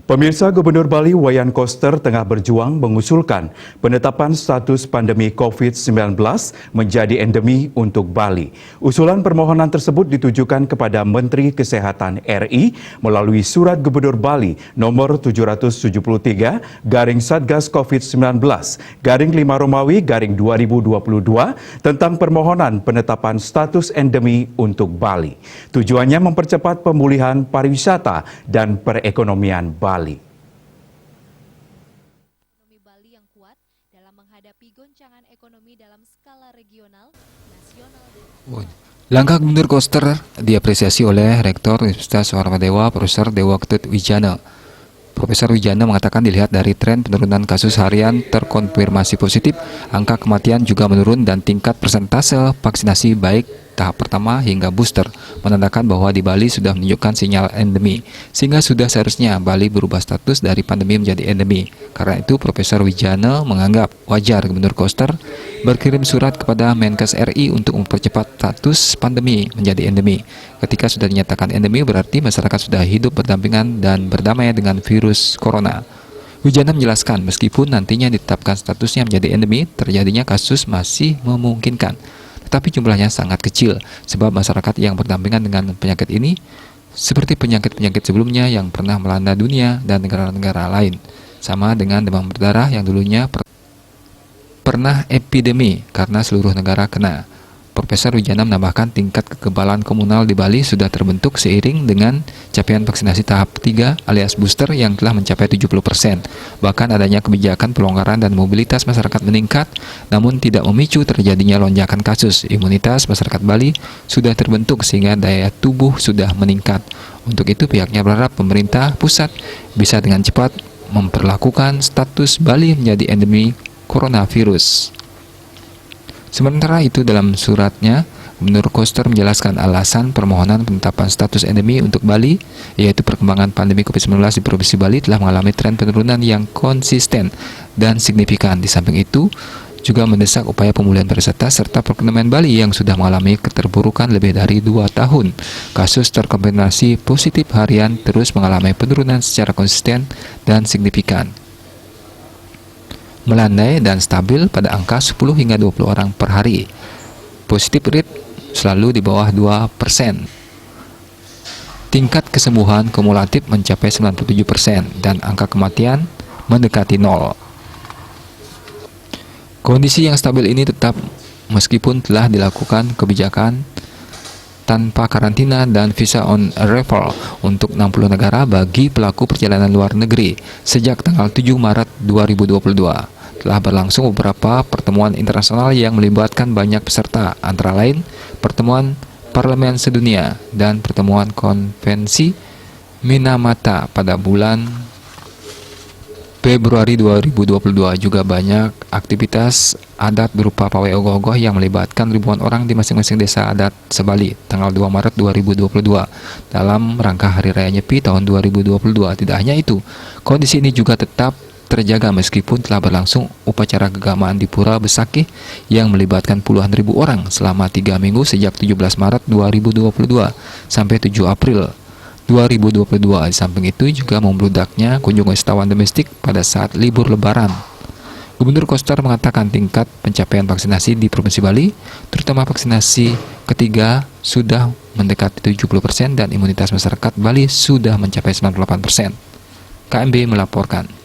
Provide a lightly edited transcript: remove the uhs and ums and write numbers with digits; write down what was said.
Pemirsa, Gubernur Bali Wayan Koster tengah berjuang mengusulkan penetapan status pandemi COVID-19 menjadi endemi untuk Bali. Usulan permohonan tersebut ditujukan kepada Menteri Kesehatan RI melalui Surat Gubernur Bali nomor 773/Satgas COVID-19 _5 Romawi _2022 tentang permohonan penetapan status endemi untuk Bali. Tujuannya mempercepat pemulihan pariwisata dan perekonomian Bali. Bali yang kuat dalam menghadapi goncangan ekonomi dalam skala regional, nasional dan Langkah Gubernur Koster diapresiasi oleh Rektor Universitas Warmadewa, Profesor Dewa Ketut Wijana. Profesor Wijana mengatakan dilihat dari tren penurunan kasus harian terkonfirmasi positif, angka kematian juga menurun dan tingkat persentase vaksinasi baik tahap pertama hingga booster menandakan bahwa di Bali sudah menunjukkan sinyal endemi, sehingga sudah seharusnya Bali berubah status dari pandemi menjadi endemi. Karena itu Profesor Wijana menganggap wajar Gubernur Koster berkirim surat kepada Menkes RI untuk mempercepat status pandemi menjadi endemi. Ketika sudah dinyatakan endemi berarti masyarakat sudah hidup berdampingan dan berdamai dengan virus corona. Wijana menjelaskan meskipun nantinya ditetapkan statusnya menjadi endemi, terjadinya kasus masih memungkinkan. Tetapi jumlahnya sangat kecil sebab masyarakat yang berdampingan dengan penyakit ini seperti penyakit-penyakit sebelumnya yang pernah melanda dunia dan negara-negara lain. Sama dengan demam berdarah yang dulunya pernah epidemi karena seluruh negara kena. Profesor Wijana menambahkan tingkat kekebalan komunal di Bali sudah terbentuk seiring dengan capaian vaksinasi tahap 3 alias booster yang telah mencapai 70%. Bahkan adanya kebijakan pelonggaran dan mobilitas masyarakat meningkat, namun tidak memicu terjadinya lonjakan kasus. Imunitas masyarakat Bali sudah terbentuk sehingga daya tubuh sudah meningkat. Untuk itu pihaknya berharap pemerintah pusat bisa dengan cepat memperlakukan status Bali menjadi endemi coronavirus. Sementara itu dalam suratnya, Gubernur Koster menjelaskan alasan permohonan penetapan status endemi untuk Bali, yaitu perkembangan pandemi COVID-19 di Provinsi Bali telah mengalami tren penurunan yang konsisten dan signifikan. Di samping itu, juga mendesak upaya pemulihan pariwisata serta perekonomian Bali yang sudah mengalami keterpurukan lebih dari 2 tahun. Kasus terkonfirmasi positif harian terus mengalami penurunan secara konsisten dan signifikan, melandai dan stabil pada angka 10 hingga 20 orang per hari. Positif rate selalu di bawah 2%. Tingkat kesembuhan kumulatif mencapai 97% dan angka kematian mendekati 0. Kondisi yang stabil ini tetap meskipun telah dilakukan kebijakan tanpa karantina dan visa on arrival untuk 60 negara bagi pelaku perjalanan luar negeri sejak tanggal 7 Maret 2022. Telah berlangsung beberapa pertemuan internasional yang melibatkan banyak peserta, antara lain pertemuan Parlemen Sedunia dan pertemuan Konvensi Minamata pada bulan Februari 2022. Juga banyak aktivitas adat berupa pawai ogoh-ogoh yang melibatkan ribuan orang di masing-masing desa adat se-Bali tanggal 2 Maret 2022 dalam rangka Hari Raya Nyepi tahun 2022. Tidak hanya itu, kondisi ini juga tetap terjaga meskipun telah berlangsung upacara keagamaan di Pura Besakih yang melibatkan puluhan ribu orang selama 3 minggu sejak 17 Maret 2022 sampai 7 April 2022. Di samping itu juga membludaknya kunjungan wisatawan domestik pada saat libur Lebaran. Gubernur Koster mengatakan tingkat pencapaian vaksinasi di Provinsi Bali, terutama vaksinasi ketiga, sudah mendekati 70% dan imunitas masyarakat Bali sudah mencapai 98%. KMB melaporkan.